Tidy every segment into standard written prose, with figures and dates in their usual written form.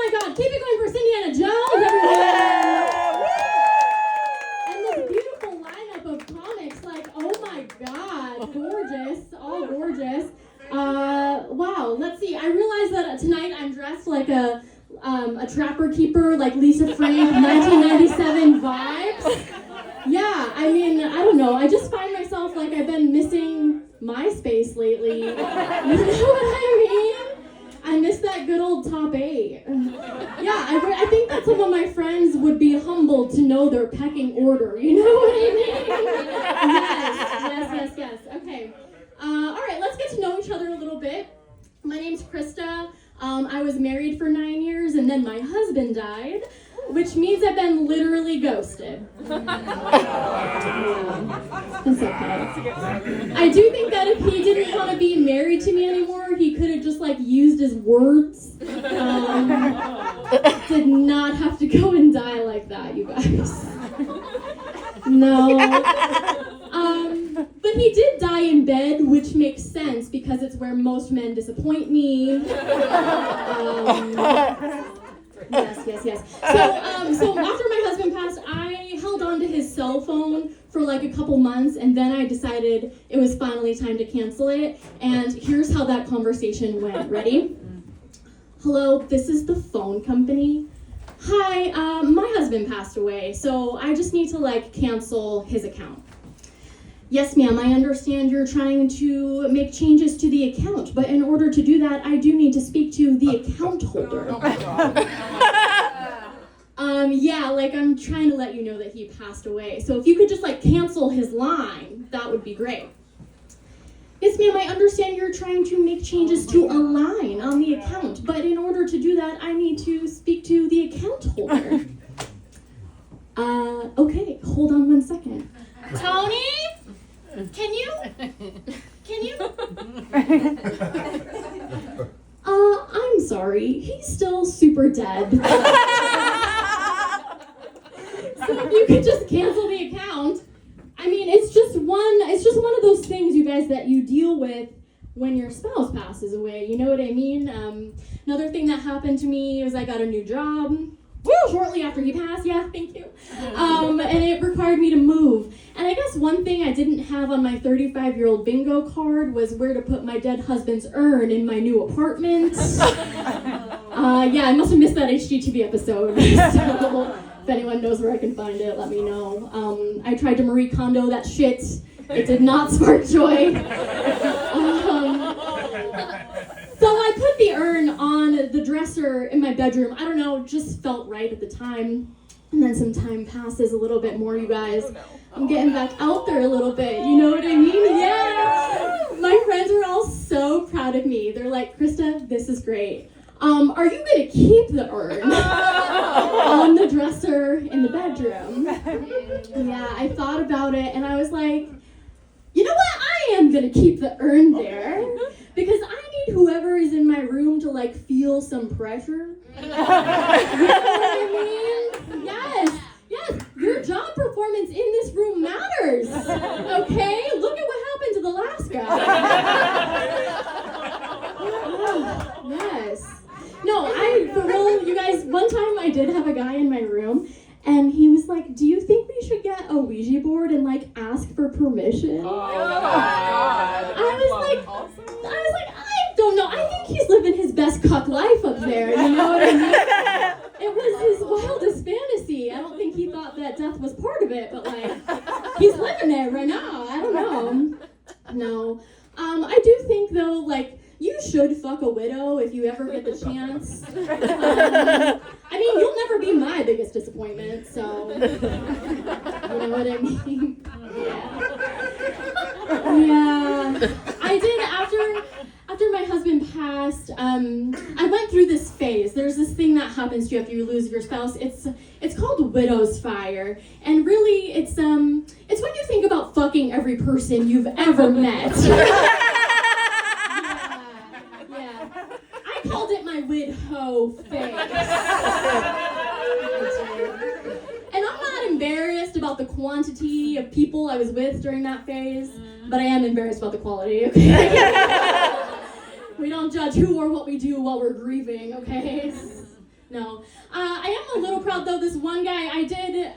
my God, keep it going for Indiana Jones, everyone! And this beautiful lineup of comics, like, oh my God, gorgeous, all gorgeous. Wow, let's see, I realize that tonight I'm dressed like a trapper keeper, like Lisa Frank, 1997 vibes. Yeah, I mean, I don't know, I just find myself like I've been missing MySpace lately. You know what I mean? I miss that good old top 8. Yeah, I think that some of my friends would be humbled to know their pecking order. You know what I mean? Yes. Okay. All right, let's get to know each other a little bit. My name's Krista. I was married for 9 years, and then my husband died, which means I've been literally ghosted. It's okay. I do think that if he didn't want to be married to me anymore, he could have just like used his words. Did not have to go and die like that, you guys. No. But he did die in bed, which makes sense because it's where most men disappoint me. Yes. So after my husband passed, I held on to his cell phone for like a couple months, and then I decided it was finally time to cancel it. And here's how that conversation went. Ready? Hello, this is the phone company. Hi, my husband passed away, so I just need to like cancel his account. Yes, ma'am, I understand you're trying to make changes to the account, but in order to do that, I do need to speak to the account holder. Yeah, like I'm trying to let you know that he passed away. So if you could just like cancel his line, that would be great. Yes, ma'am, I understand you're trying to make changes to a line on the account, but in order to do that, I need to speak to the account holder. Okay, hold on 1 second. Tony? Can you? I'm sorry, he's still super dead. So if you could just cancel the account. I mean, it's just one of those things, you guys, that you deal with when your spouse passes away. You know what I mean? Another thing that happened to me was I got a new job. Woo! Shortly after he passed, yeah, thank you. And it required me to move. And I guess one thing I didn't have on my 35-year-old bingo card was where to put my dead husband's urn in my new apartment. Yeah, I must have missed that HGTV episode. So if anyone knows where I can find it, let me know. I tried to Marie Kondo that shit. It did not spark joy. So I put the urn on the dresser in my bedroom. I don't know, just felt right at the time. And then some time passes a little bit more, you guys. I'm getting back out there a little bit, you know what I mean? Yeah! My friends were all so proud of me. They're like, Krista, this is great. Are you gonna keep the urn on the dresser in the bedroom? Yeah, I thought about it and I was like, you know what? I am gonna keep the urn there because I need whoever is in my room to like feel some pressure. You know what I mean? Yes. Your job performance in this room matters. Okay? Look at what happened to the last guy. Yes. No, for real, you guys, one time I did have a guy in my room, and he was like, do you think we should get a Ouija board and, like, ask for permission? Oh, God. I was like, I don't know. I think he's living his best cuck life up there, you know what I mean? It was his wildest fantasy. I don't think he thought that death was part of it, but, like, he's living there right now. I don't know. No. I do think, though, like, you should fuck a widow if you ever get the chance. I mean, you'll never be my biggest disappointment, so you know what I mean? Yeah. I did after my husband passed. I went through this phase. There's this thing that happens to you after you lose your spouse. It's called widow's fire, and really, it's when you think about fucking every person you've ever met. I called it my widow phase. And I'm not embarrassed about the quantity of people I was with during that phase, but I am embarrassed about the quality, okay? We don't judge who or what we do while we're grieving, okay? No. I am a little proud though. This one guy, I did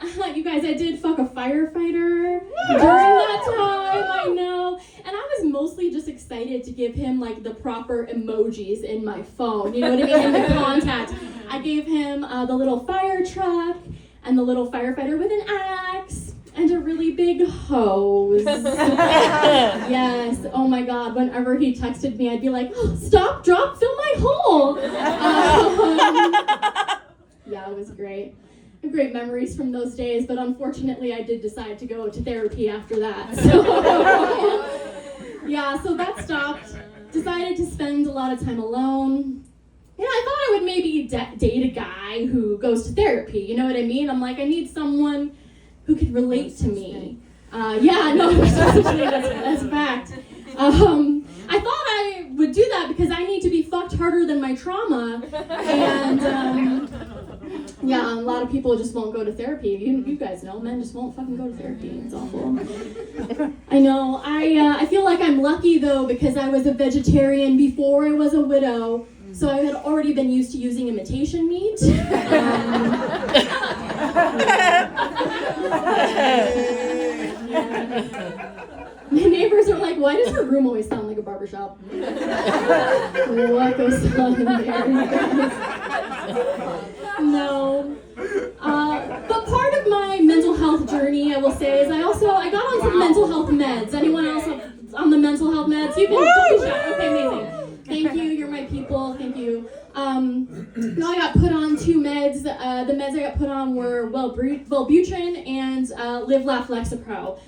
fuck a firefighter during that time. I know. And I was mostly just excited to give him like the proper emojis in my phone. You know what I mean? In the contact. I gave him the little fire truck and the little firefighter with an axe and a really big hose. Yes. Oh my God. Whenever he texted me, I'd be like, oh, stop, drop, fill my hole. Yeah, it was great. Great memories from those days, but unfortunately I did decide to go to therapy after that. So, yeah, so that stopped. Decided to spend a lot of time alone. Yeah, I thought I would maybe date a guy who goes to therapy, you know what I mean? I'm like, I need someone who could relate to me. Yeah, no, that's a fact. I thought I would do that because I need to be fucked harder than my trauma, and yeah, a lot of people just won't go to therapy. You guys know, men just won't fucking go to therapy. It's awful. I know. I feel like I'm lucky though because I was a vegetarian before I was a widow, so I had already been used to using imitation meat. My neighbors are like, why does her room always sound like a barbershop? What goes on in there, you guys? No. But part of my mental health journey, I will say, is I got on some mental health meds. Anyone else on the mental health meds? You can don't be shy. Okay, amazing. Thank you. You're my people. Thank you. No, I got put on 2 meds. The meds I got put on were Wellbutrin and Live Laugh Lexapro.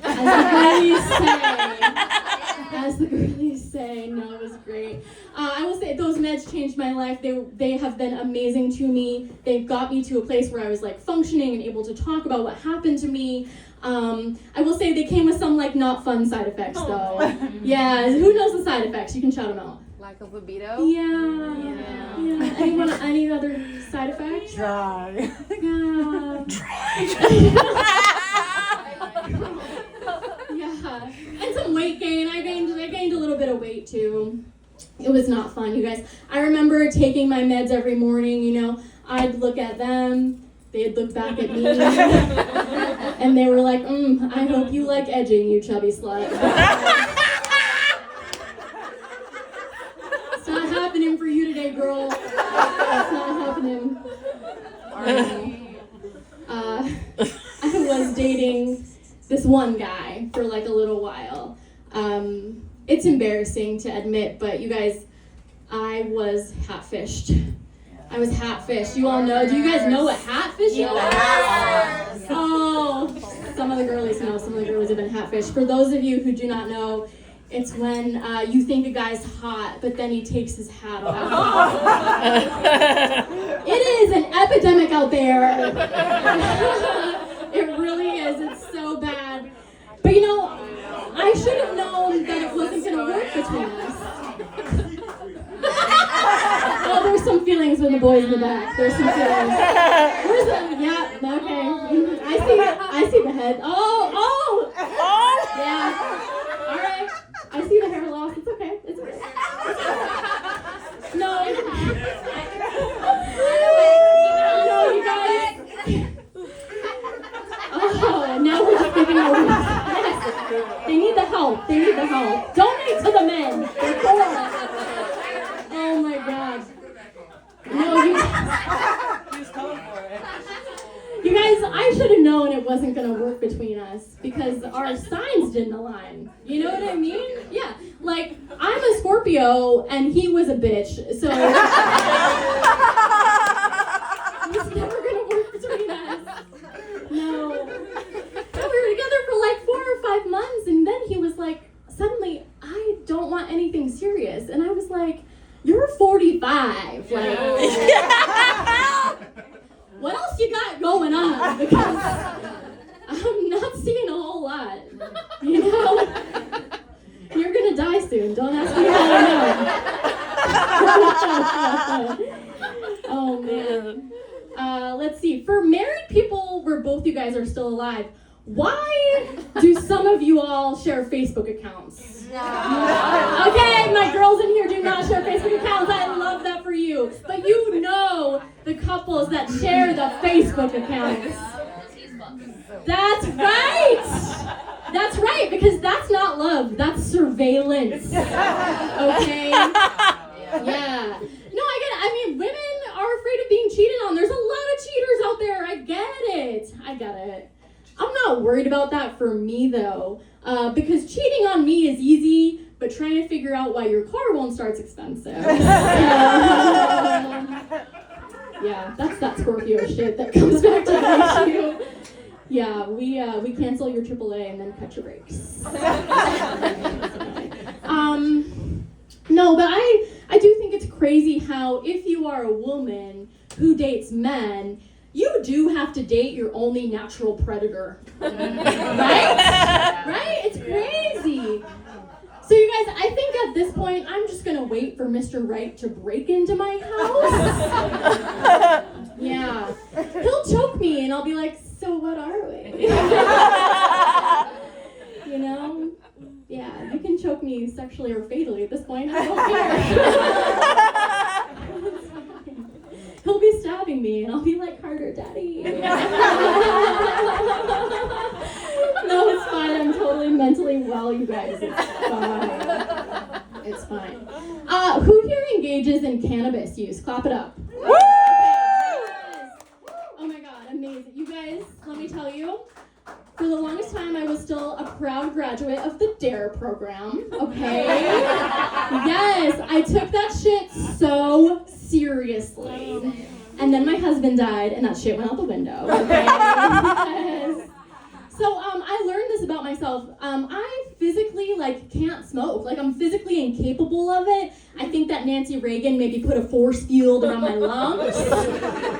As the girlies say. No, it was great. I will say those meds changed my life. They have been amazing to me. They got me to a place where I was like functioning and able to talk about what happened to me. I will say they came with some like not fun side effects though. Yeah, who knows the side effects? You can shout them out. Lack of libido? Yeah. Anyone, any other side effects? Dry. Yeah. Yeah. And some weight gain. I gained a little bit of weight too. It was not fun, you guys. I remember taking my meds every morning, you know. I'd look at them, they'd look back at me, and they were like, I hope you like edging, you chubby slut. It's not happening for you today, girl. It's not happening. I was dating this one guy for like a little while. It's embarrassing to admit, but you guys, I was hatfished. I was hatfished. You all know. Do you guys know what hatfish is? Yes. Oh, some of the girlies know. Some of the girlies have been hatfished. For those of you who do not know, it's when you think a guy's hot, but then he takes his hat off. It is an epidemic out there. It really is. It's so bad. But you know, I should have known that it wasn't going to work between us. Oh, there's some feelings with the boys in the back. There's some feelings. Where's the, yeah, okay. I see the head. Oh! Yeah. All right. I see the hair loss. It's okay. It's okay. No, you guys. Oh, now we're just giving away. Yes. They need the help. Donate to the men. They're poor. Oh my God. No, you guys, I should have known it wasn't going to work between us because our signs didn't align. You know what I mean? Yeah. Like, I'm a Scorpio and he was a bitch, so it's never going to work between us. No. We were together for like 4 or 5 months and then he was like, suddenly, I don't want anything serious. And I was like, you're 45. Like, what else you got going on? Because I'm not seeing a whole lot. You know? You're gonna die soon. Don't ask me how I know. Oh man. Let's see. For married people where both you guys are still alive, why do some of you all share Facebook accounts? Okay, my girls in here do not share Facebook accounts. I love that for you. But you know the couples that share the Facebook accounts. That's right! That's right, because that's not love, that's surveillance. Okay? Yeah. No, I get it. I mean, women are afraid of being cheated on. There's a lot of cheaters out there. I get it. I'm not worried about that for me, though, because cheating on me is easy, but trying to figure out why your car won't start's expensive. Yeah, that's that Scorpio shit that comes back to the issue. Yeah, we cancel your AAA and then cut your brakes. No, but I do think it's crazy how if you are a woman who dates men, you do have to date your only natural predator. Right? Right? It's crazy. So you guys, I think at this point, I'm just gonna wait for Mr. Right to break into my house. Yeah. He'll choke me and I'll be like, so what are we? You know? Yeah, you can choke me sexually or fatally at this point. I don't care. He'll be stabbing me and I'll be like, harder, daddy. No, it's fine. I'm totally mentally well, you guys. It's fine. It's fine. Who here engages in cannabis use? Clap it up. Woo! Yes. Oh my God, amazing. You guys, let me tell you, for the longest time, I was still a proud graduate of the DARE program, okay? Yes, I took that shit so seriously. And then my husband died, and that shit went out the window, okay? Yes. So, I learned this about myself. I physically, can't smoke. I'm physically incapable of it. I think that Nancy Reagan maybe put a force field around my lungs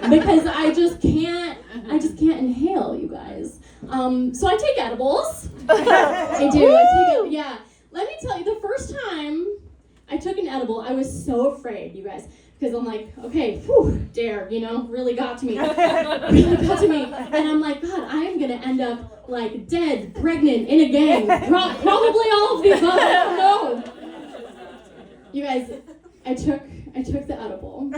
because I just can't inhale, you guys. So I take edibles. I do. Yeah. Let me tell you, the first time I took an edible, I was so afraid, you guys. Because I'm like, okay, DARE, really got to me. Really got to me. And I'm like, God, I am going to end up dead, pregnant, in a gang. Probably all of the above. I don't know. You guys, I took the edible.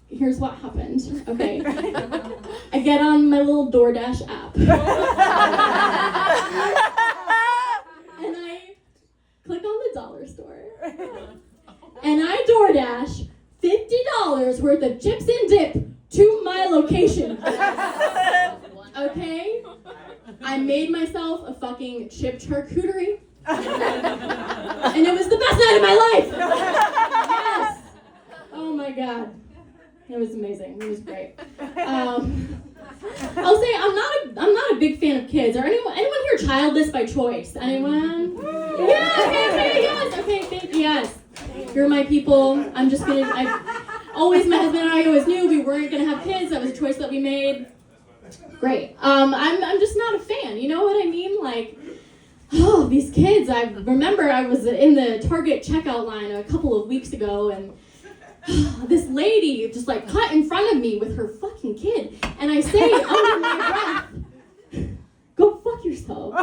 Here's what happened. Okay. I get on my little DoorDash app. And I click on the dollar store. And I DoorDash $50 worth of chips and dip to my location. Okay? I made myself a fucking chip charcuterie. And it was the best night of my life. Yes. Oh my God. It was amazing. It was great. I'll say I'm not a big fan of kids. Are anyone here childless by choice? Anyone? Yeah, okay, yes. Okay, thank you, yes. You're my people. My husband and I always knew we weren't gonna have kids. That was a choice that we made. Great. I'm just not a fan. You know what I mean? These kids. I remember I was in the Target checkout line a couple of weeks ago, and this lady just cut in front of me with her fucking kid, and I say under my breath, "Go fuck yourself."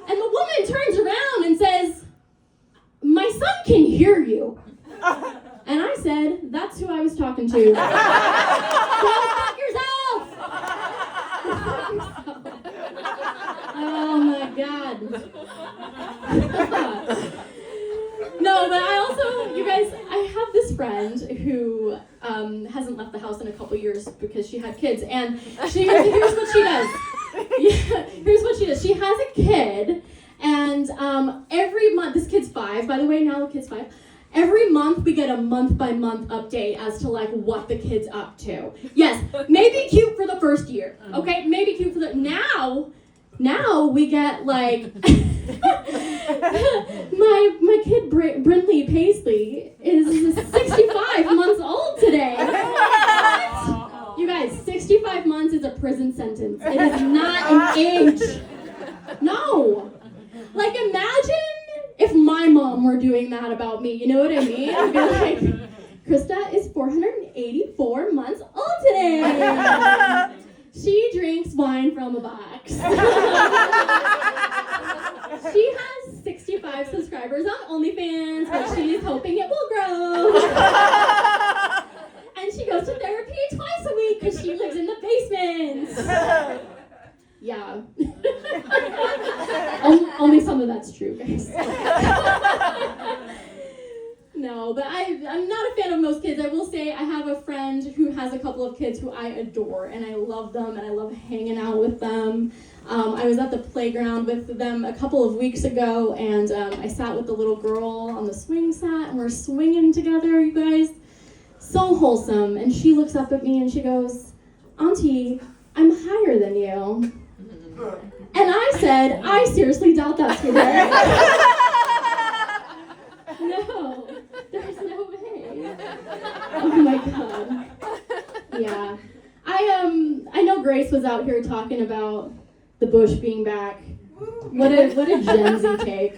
And the woman turns around and says, "My son can hear you." And I said, "That's who I was talking to." Go fuck yourself! Oh my God. No, but I also, you guys, I have this friend who hasn't left the house in a couple years because she had kids, and here's what she does. Yeah, here's what she does. She has a kid, and every month, this kid's 5, by the way, now the kid's 5. Every month we get a month-by-month update as to what the kid's up to. Yes, maybe cute for the first year, okay? Maybe cute for the, now we get my kid Brindley Paisley is 65 months old today. What? You guys, 65 months is a prison sentence. It is not an age. No. Imagine if my mom were doing that about me. You know what I mean? I'd be like, Krista is 484 months old today. She drinks wine from a box. She has 65 subscribers on OnlyFans, but she's hoping it will grow. And she goes to Yeah. Only some of that's true, guys. No, but I'm not a fan of most kids. I will say I have a friend who has a couple of kids who I adore, and I love them, and I love hanging out with them. I was at the playground with them a couple of weeks ago, and I sat with the little girl on the swing set, and we're swinging together, you guys. So wholesome. And she looks up at me and she goes, "Auntie, I'm higher than you." And I said, "I seriously doubt that's for her." No, there's no way. Oh my God. Yeah. I know Grace was out here talking about the bush being back. What a Gen Z take.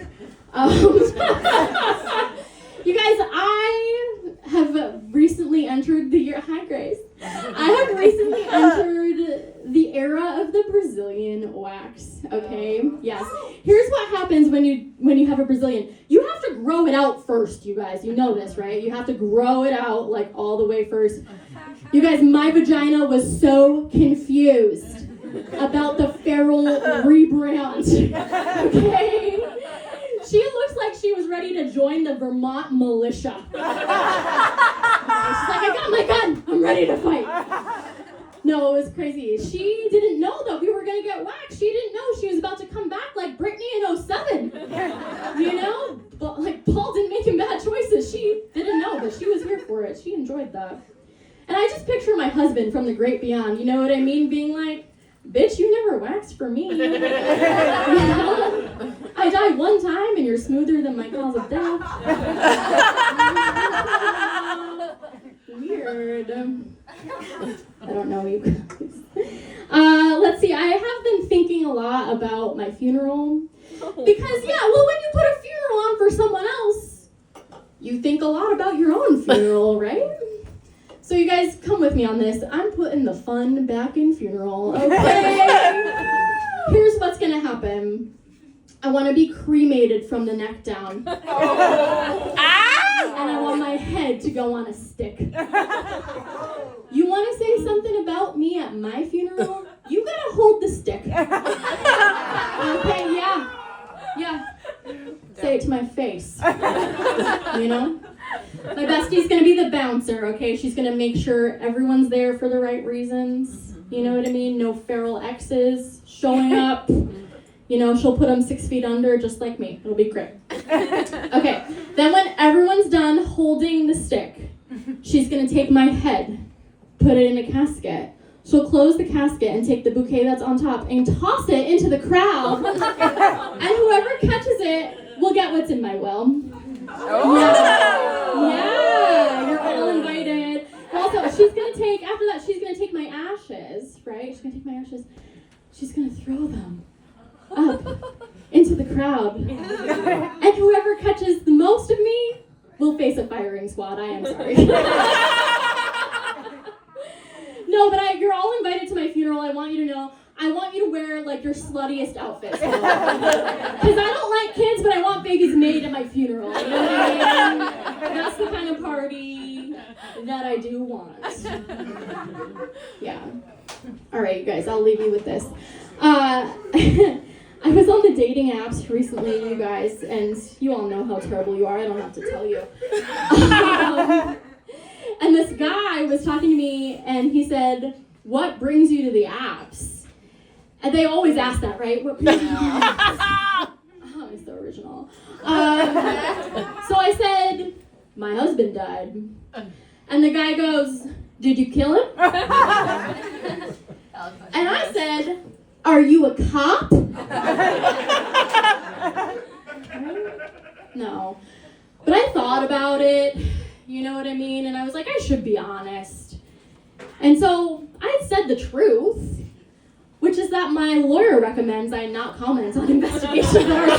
You guys, I have recently entered the year. Hi, Grace. I have recently entered the era of the Brazilian wax. Okay. Yes. Here's what happens when you have a Brazilian. You have to grow it out first, you guys. You know this, right? You have to grow it out like all the way first. You guys, my vagina was so confused about the feral rebrand. Okay. She looks like she was ready to join the Vermont militia. She's like, "I got my gun. I'm ready to fight." No, it was crazy. She didn't know that we were going to get waxed. She didn't know she was about to come back like Britney in 07. You know? But like Paul didn't make him bad choices. She didn't know, but she was here for it. She enjoyed that. And I just picture my husband from the great beyond. You know what I mean? Being like, "Bitch, you never waxed for me." You know? I die one time and you're smoother than my cause of death. Weird. I don't know you guys. Let's see, I have been thinking a lot about my funeral. Because, when you put a funeral on for someone else, you think a lot about your own funeral, right? So you guys, come with me on this. I'm putting the fun back in funeral, okay? Here's what's gonna happen. I want to be cremated from the neck down. And I want my head to go on a stick. You want to say something about me at my funeral? You gotta hold the stick. Okay, yeah. Say it to my face. You know? My bestie's gonna be the bouncer, okay? She's gonna make sure everyone's there for the right reasons. You know what I mean? No feral exes showing up. You know, she'll put them 6 feet under just like me. It'll be great. Okay, then when everyone's done holding the stick, she's gonna take my head, put it in a casket. She'll close the casket and take the bouquet that's on top and toss it into the crowd. And whoever catches it will get what's in my will. Yeah, you're all invited. Also, after that, she's gonna take my ashes, right? She's gonna take my ashes. She's gonna throw them up into the crowd. And whoever catches the most of me will face a firing squad. I am sorry. No, but you're all invited to my funeral. I want you to know. I want you to wear like your sluttiest outfits. Because I don't like kids, but I want babies made at my funeral. You know what I mean? That's the kind of party that I do want. Yeah. All right, you guys, I'll leave you with this. I was on the dating apps recently, you guys, and you all know how terrible you are. I don't have to tell you. And this guy was talking to me, and he said, "What brings you to the apps?" And they always ask that, right? What brings you to the apps? Oh, it's so original. So I said, "My husband died." And the guy goes, "Did you kill him?" And I said, "Are you a cop?" No. But I thought about it, you know what I mean? And I was like, I should be honest. And so I said the truth, which is that my lawyer recommends I not comment on investigations that are